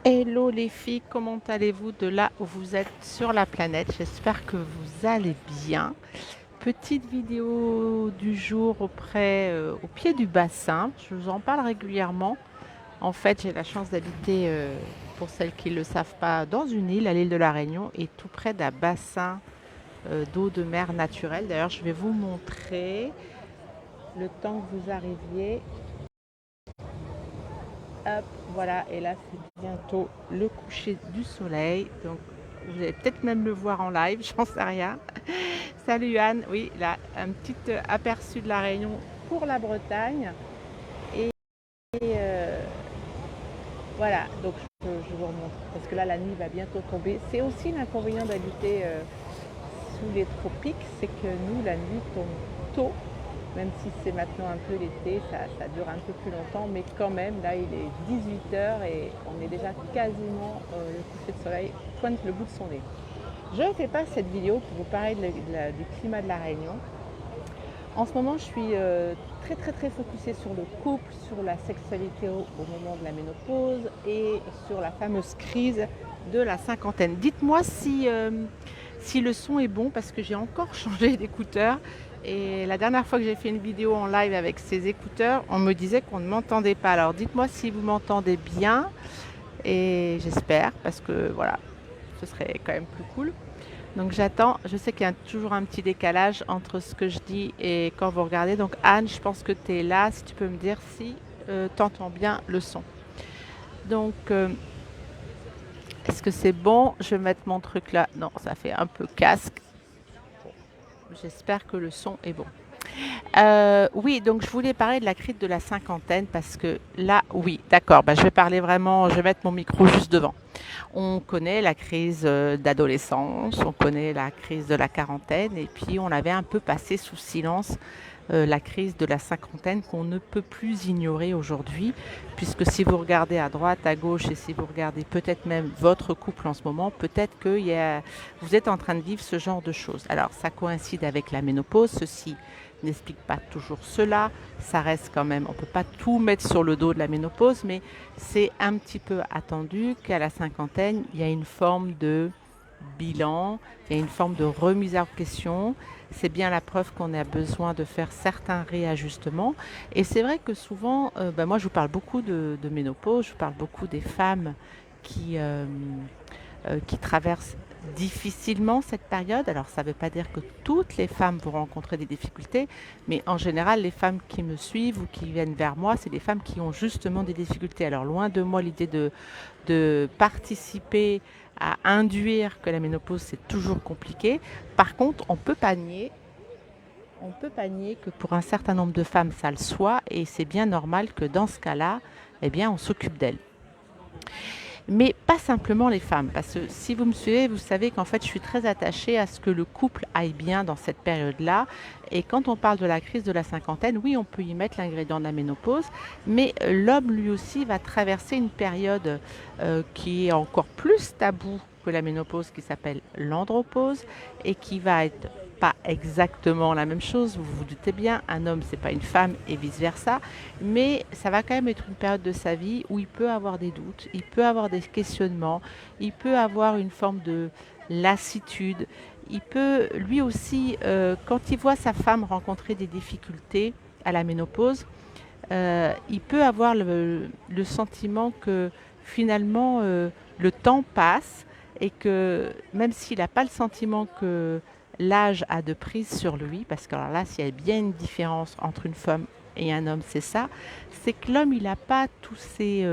Hello les filles, comment allez-vous de là où vous êtes sur la planète? J'espère que vous allez bien. Petite vidéo du jour au pied du bassin. Je vous en parle régulièrement. En fait, j'ai la chance d'habiter, pour celles qui ne le savent pas, dans une île, à l'île de la Réunion, et tout près d'un bassin d'eau de mer naturelle. D'ailleurs, je vais vous montrer le temps que vous arriviez. Hop, voilà, et là c'est bientôt le coucher du soleil, donc vous allez peut-être même le voir en live, j'en sais rien. Salut Anne, oui, là un petit aperçu de la Réunion pour la Bretagne. Et euh, voilà, donc je vous remontre, parce que là la nuit va bientôt tomber. C'est aussi l'inconvénient d'habiter sous les tropiques, c'est que nous la nuit tombe tôt. Même si c'est maintenant un peu l'été, ça dure un peu plus longtemps, mais quand même, là il est 18 heures et on est déjà quasiment le coucher de soleil pointe le bout de son nez. Je ne fais pas cette vidéo pour vous parler du climat de la Réunion. En ce moment, je suis très focusée sur le couple, sur la sexualité au moment de la ménopause et sur la fameuse crise de la cinquantaine. Dites-moi si le son est bon parce que j'ai encore changé d'écouteur. Et la dernière fois que j'ai fait une vidéo en live avec ces écouteurs, on me disait qu'on ne m'entendait pas. Alors dites-moi si vous m'entendez bien et j'espère parce que voilà, ce serait quand même plus cool. Donc j'attends, je sais qu'il y a toujours un petit décalage entre ce que je dis et quand vous regardez. Donc Anne, je pense que tu es là, si tu peux me dire si tu entends bien le son. Donc est-ce que c'est bon? Je vais mettre mon truc là. Non, ça fait un peu casque. J'espère que le son est bon. Oui, donc je voulais parler de la crise de la cinquantaine parce que là, oui, d'accord, bah, je vais parler vraiment, je vais mettre mon micro juste devant. On connaît la crise d'adolescence, on connaît la crise de la quarantaine et puis on avait un peu passé sous silence la crise de la cinquantaine qu'on ne peut plus ignorer aujourd'hui, puisque si vous regardez à droite, à gauche et si vous regardez peut-être même votre couple en ce moment, peut-être que vous êtes en train de vivre ce genre de choses. Alors ça coïncide avec la ménopause, ceci n'explique pas toujours cela, ça reste quand même, on ne peut pas tout mettre sur le dos de la ménopause, mais c'est un petit peu attendu qu'à la cinquantaine, il y a une forme de bilan, il y a une forme de remise en question. C'est bien la preuve qu'on a besoin de faire certains réajustements. Et c'est vrai que souvent, moi je vous parle beaucoup de ménopause, je vous parle beaucoup des femmes qui, euh, qui traversent difficilement cette période. Alors ça ne veut pas dire que toutes les femmes vont rencontrer des difficultés, mais en général, les femmes qui me suivent ou qui viennent vers moi, c'est des femmes qui ont justement des difficultés. Alors loin de moi l'idée de participer à induire que la ménopause c'est toujours compliqué. Par contre, on peut pas nier que pour un certain nombre de femmes ça le soit et c'est bien normal que dans ce cas-là, eh bien, on s'occupe d'elles. Mais pas simplement les femmes, parce que si vous me suivez, vous savez qu'en fait, je suis très attachée à ce que le couple aille bien dans cette période-là. Et quand on parle de la crise de la cinquantaine, oui, on peut y mettre l'ingrédient de la ménopause, mais l'homme lui aussi va traverser une période qui est encore plus taboue que la ménopause, qui s'appelle l'andropause, et qui va être pas exactement la même chose, vous vous doutez bien, un homme c'est pas une femme et vice versa, mais ça va quand même être une période de sa vie où il peut avoir des doutes, il peut avoir des questionnements, il peut avoir une forme de lassitude. Il peut, lui aussi, quand il voit sa femme rencontrer des difficultés à la ménopause, il peut avoir le sentiment que finalement le temps passe et que même s'il n'a pas le sentiment que l'âge a de prise sur lui, parce que alors là, s'il y a bien une différence entre une femme et un homme, c'est ça, c'est que l'homme, il n'a pas tous ces,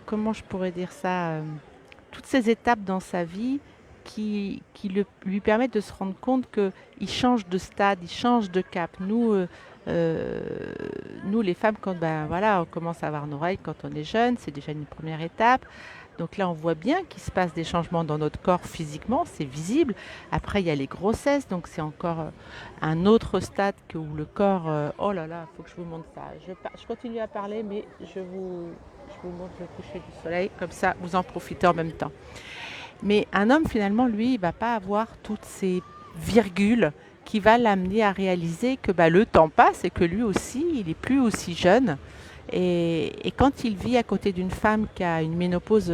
comment je pourrais dire ça, toutes ces étapes dans sa vie lui permettent de se rendre compte qu'il change de stade, il change de cap. Euh, nous les femmes, quand ben, voilà, on commence à avoir nos règles quand on est jeune, c'est déjà une première étape. Donc là, on voit bien qu'il se passe des changements dans notre corps physiquement, c'est visible. Après, il y a les grossesses, donc c'est encore un autre stade où le corps... oh là là, il faut que je vous montre ça. Je continue à parler, mais je vous montre le coucher du soleil, comme ça, vous en profitez en même temps. Mais un homme, finalement, lui, il ne va pas avoir toutes ces virgules qui va l'amener à réaliser que bah, le temps passe et que lui aussi, il n'est plus aussi jeune Et quand il vit à côté d'une femme qui a une ménopause,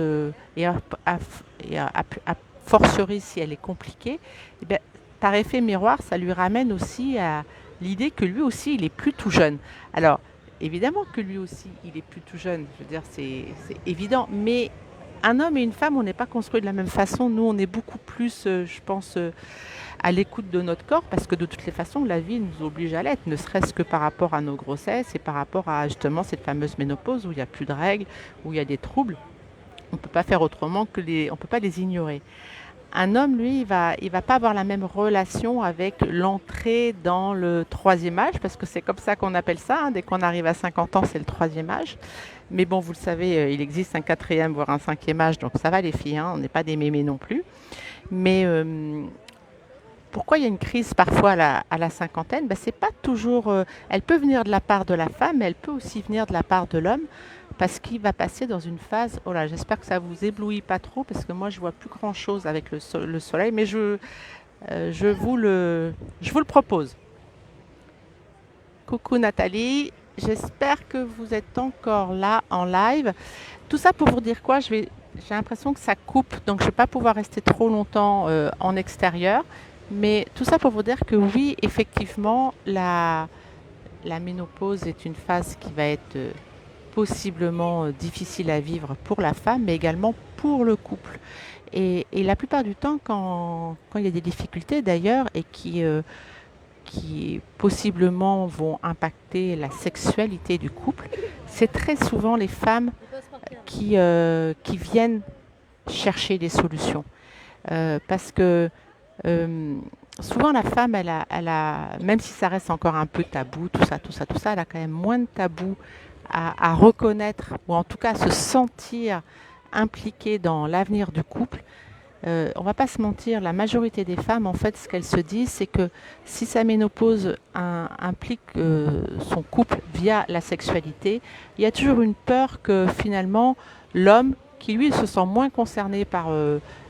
et à fortiori si elle est compliquée, eh bien, par effet miroir, ça lui ramène aussi à l'idée que lui aussi, il est plus tout jeune. Alors, évidemment que lui aussi, il est plus tout jeune, je veux dire, c'est évident, mais un homme et une femme, on n'est pas construits de la même façon. Nous, on est beaucoup plus, je pense, à l'écoute de notre corps, parce que de toutes les façons, la vie nous oblige à l'être, ne serait-ce que par rapport à nos grossesses et par rapport à justement cette fameuse ménopause où il n'y a plus de règles, où il y a des troubles. On ne peut pas faire autrement on peut pas les ignorer. Un homme, lui, il va pas avoir la même relation avec l'entrée dans le troisième âge, parce que c'est comme ça qu'on appelle ça, hein. Dès qu'on arrive à 50 ans, c'est le troisième âge. Mais bon, vous le savez, il existe un quatrième, voire un cinquième âge, donc ça va les filles, hein, on n'est pas des mémés non plus. Mais pourquoi il y a une crise parfois à la cinquantaine? Ben, c'est pas toujours. Elle peut venir de la part de la femme, mais elle peut aussi venir de la part de l'homme, parce qu'il va passer dans une phase. Oh là, j'espère que ça vous éblouit pas trop, parce que moi je vois plus grand chose avec le soleil, mais je vous le propose. Coucou Nathalie, j'espère que vous êtes encore là en live. Tout ça pour vous dire quoi? J'ai l'impression que ça coupe, donc je ne vais pas pouvoir rester trop longtemps en extérieur. Mais tout ça pour vous dire que oui, effectivement, la ménopause est une phase qui va être possiblement difficile à vivre pour la femme, mais également pour le couple. Et la plupart du temps, quand il y a des difficultés d'ailleurs, et qui possiblement vont impacter la sexualité du couple, c'est très souvent les femmes qui viennent chercher des solutions. Parce que euh, souvent la femme, même si ça reste encore un peu tabou, tout ça, tout ça, tout ça, elle a quand même moins de tabou à reconnaître, ou en tout cas à se sentir impliquée dans l'avenir du couple. On va pas se mentir, la majorité des femmes, en fait, ce qu'elles se disent, c'est que si sa ménopause implique son couple via la sexualité, il y a toujours une peur que finalement l'homme, qui lui se sent moins concerné par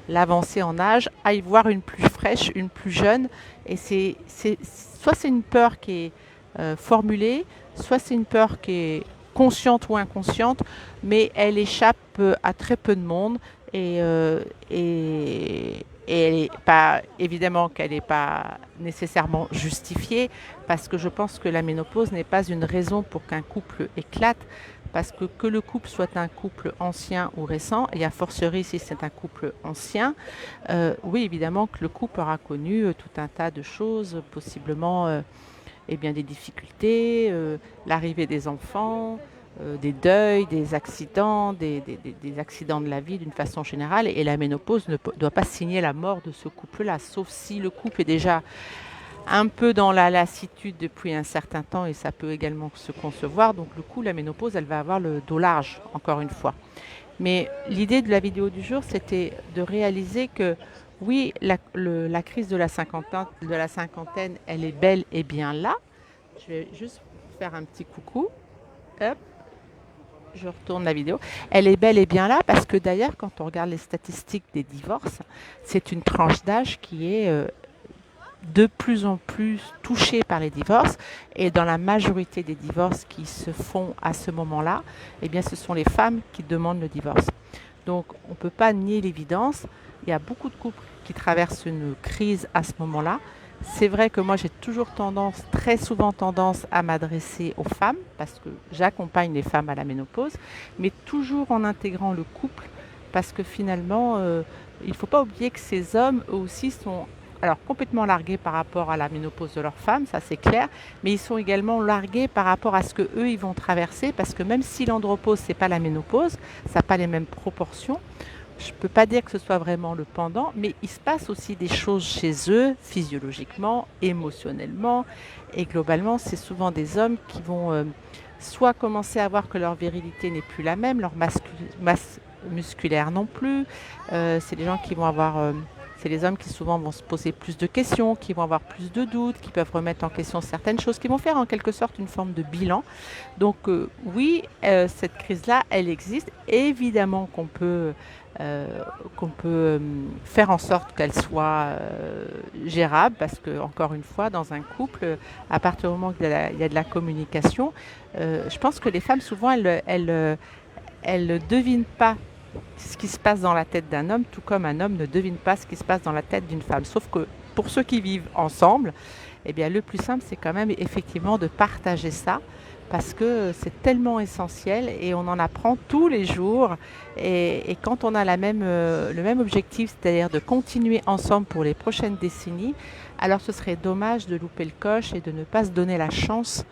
l'avancée en âge, aille voir une plus fraîche, une plus jeune. Et soit c'est une peur qui est formulée, soit c'est une peur qui est consciente ou inconsciente, mais elle échappe à très peu de monde. Et elle est pas, évidemment qu'elle n'est pas nécessairement justifiée, parce que je pense que la ménopause n'est pas une raison pour qu'un couple éclate, parce que le couple soit un couple ancien ou récent, et a fortiori si c'est un couple ancien, oui évidemment que le couple aura connu tout un tas de choses, possiblement eh bien, des difficultés, l'arrivée des enfants, des deuils, des accidents, des accidents de la vie d'une façon générale. Et la ménopause ne doit pas signer la mort de ce couple-là, sauf si le couple est déjà un peu dans la lassitude depuis un certain temps, et ça peut également se concevoir. Donc le coup, la ménopause, elle va avoir le dos large, encore une fois. Mais l'idée de la vidéo du jour, c'était de réaliser que oui, la crise de la cinquantaine, elle est bel et bien là. Je vais juste faire un petit coucou. Hop, je retourne la vidéo. Elle est bel et bien là parce que d'ailleurs, quand on regarde les statistiques des divorces, c'est une tranche d'âge qui est de plus en plus touchée par les divorces. Et dans la majorité des divorces qui se font à ce moment-là, eh bien, ce sont les femmes qui demandent le divorce. Donc, on ne peut pas nier l'évidence. Il y a beaucoup de couples qui traversent une crise à ce moment-là. C'est vrai que moi, j'ai toujours très souvent tendance à m'adresser aux femmes, parce que j'accompagne les femmes à la ménopause, mais toujours en intégrant le couple, parce que finalement, il ne faut pas oublier que ces hommes, eux aussi, sont alors complètement largués par rapport à la ménopause de leurs femmes, ça c'est clair, mais ils sont également largués par rapport à ce que eux ils vont traverser, parce que même si l'andropause c'est pas la ménopause, ça n'a pas les mêmes proportions. Je ne peux pas dire que ce soit vraiment le pendant, mais il se passe aussi des choses chez eux, physiologiquement, émotionnellement, et globalement, c'est souvent des hommes qui vont soit commencer à voir que leur virilité n'est plus la même, leur masse musculaire non plus. C'est des gens qui vont avoir C'est les hommes qui souvent vont se poser plus de questions, qui vont avoir plus de doutes, qui peuvent remettre en question certaines choses, qui vont faire en quelque sorte une forme de bilan. Donc oui, cette crise-là, elle existe. Évidemment euh, qu'on peut faire en sorte qu'elle soit gérable, parce que encore une fois, dans un couple, à partir du moment où il y a de la communication, je pense que les femmes souvent elles ne devinent pas ce qui se passe dans la tête d'un homme, tout comme un homme ne devine pas ce qui se passe dans la tête d'une femme. Sauf que pour ceux qui vivent ensemble, eh bien, le plus simple, c'est quand même effectivement de partager ça, parce que c'est tellement essentiel et on en apprend tous les jours. Et quand on a le même objectif, c'est-à-dire de continuer ensemble pour les prochaines décennies, alors ce serait dommage de louper le coche et de ne pas se donner la chance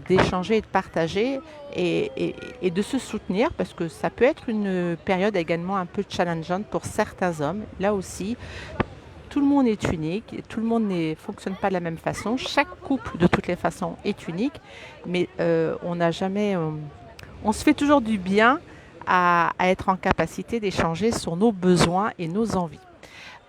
d'échanger et de partager et de se soutenir, parce que ça peut être une période également un peu challengeante pour certains hommes. Là aussi, tout le monde est unique, tout le monde ne fonctionne pas de la même façon. Chaque couple, de toutes les façons, est unique, mais on n'a jamais, on se fait toujours du bien à être en capacité d'échanger sur nos besoins et nos envies.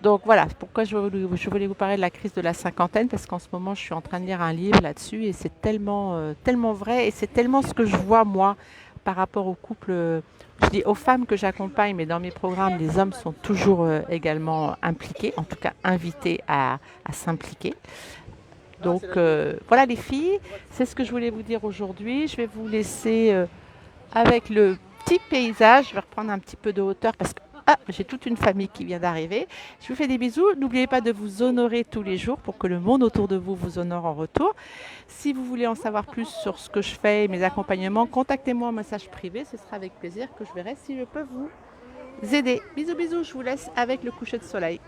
Donc voilà, pourquoi je voulais vous parler de la crise de la cinquantaine, parce qu'en ce moment, je suis en train de lire un livre là-dessus et c'est tellement, tellement vrai et c'est tellement ce que je vois moi par rapport aux couples. Je dis aux femmes que j'accompagne, mais dans mes programmes, les hommes sont toujours également impliqués, en tout cas invités à s'impliquer. Donc voilà les filles, c'est ce que je voulais vous dire aujourd'hui. Je vais vous laisser avec le petit paysage. Je vais reprendre un petit peu de hauteur parce que j'ai toute une famille qui vient d'arriver. Je vous fais des bisous. N'oubliez pas de vous honorer tous les jours pour que le monde autour de vous vous honore en retour. Si vous voulez en savoir plus sur ce que je fais, mes accompagnements, contactez-moi en message privé. Ce sera avec plaisir que je verrai si je peux vous aider. Bisous, bisous. Je vous laisse avec le coucher de soleil.